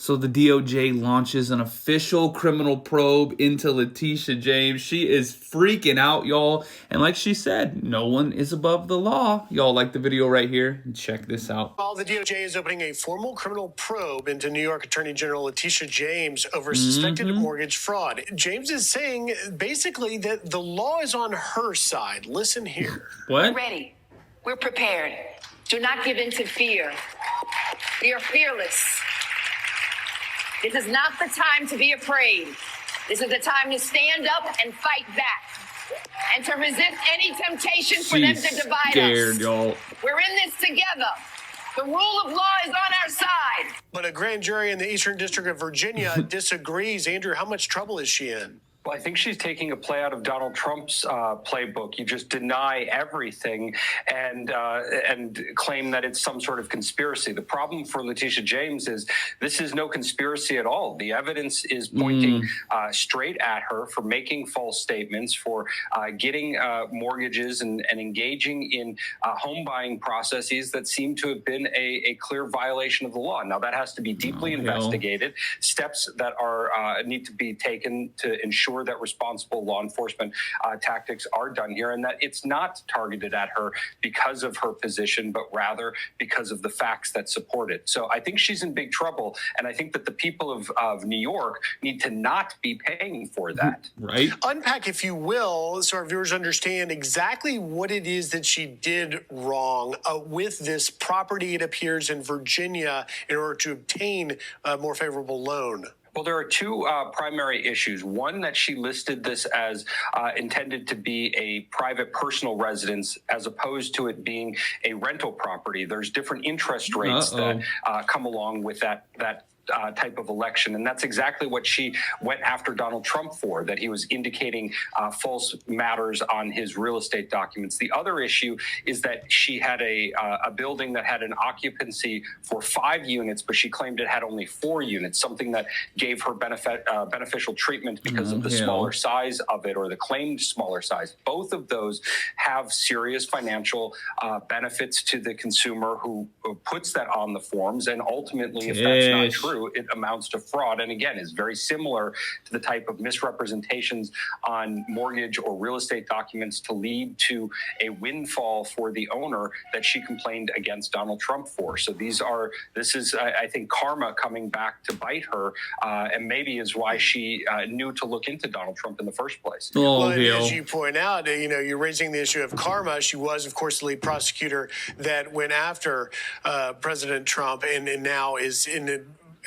So the DOJ launches an official criminal probe into Letitia James. She is freaking out, y'all. And like she said, no one is above the law. Y'all like the video right here? Check this out. While the DOJ is opening a formal criminal probe into New York Attorney General Letitia James over suspected mortgage fraud. James is saying basically that the law is on her side. Listen here. What? We're ready. We're prepared. Do not give in to fear. We are fearless. This is not the time to be afraid. This is the time to stand up and fight back and to resist any temptation for them to divide us. Y'all. We're in this together. The rule of law is on our side. But a grand jury in the Eastern District of Virginia disagrees. Andrew, how much trouble is she in? Well, I think she's taking a play out of Donald Trump's playbook. You just deny everything and claim that it's some sort of conspiracy. The problem for Letitia James is this is no conspiracy at all. The evidence is pointing straight at her for making false statements, for getting mortgages and engaging in home buying processes that seem to have been a clear violation of the law. Now, that has to be deeply investigated. Steps that are need to be taken to ensure that responsible law enforcement tactics are done here, and that it's not targeted at her because of her position, but rather because of the facts that support it. So I think she's in big trouble, and I think that the people of New York need to not be paying for that. Right? Unpack, if you will, so our viewers understand exactly what it is that she did wrong with this property, it appears, in Virginia in order to obtain a more favorable loan. Well, there are two primary issues. One, that she listed this as intended to be a private personal residence as opposed to it being a rental property. There's different interest rates that come along with that type of election. And that's exactly what she went after Donald Trump for, that he was indicating false matters on his real estate documents. The other issue is that she had a building that had an occupancy for 5 units, but she claimed it had only 4 units, something that gave her beneficial treatment because of the smaller size of it, or the claimed smaller size. Both of those have serious financial benefits to the consumer who puts that on the forms. And ultimately, if that's not true, it amounts to fraud, and again is very similar to the type of misrepresentations on mortgage or real estate documents to lead to a windfall for the owner that she complained against Donald Trump for. So this is I think karma coming back to bite her, and maybe is why she knew to look into Donald Trump in the first place. Well, as you point out, you're raising the issue of karma. She was, of course, the lead prosecutor that went after President Trump, and now is in the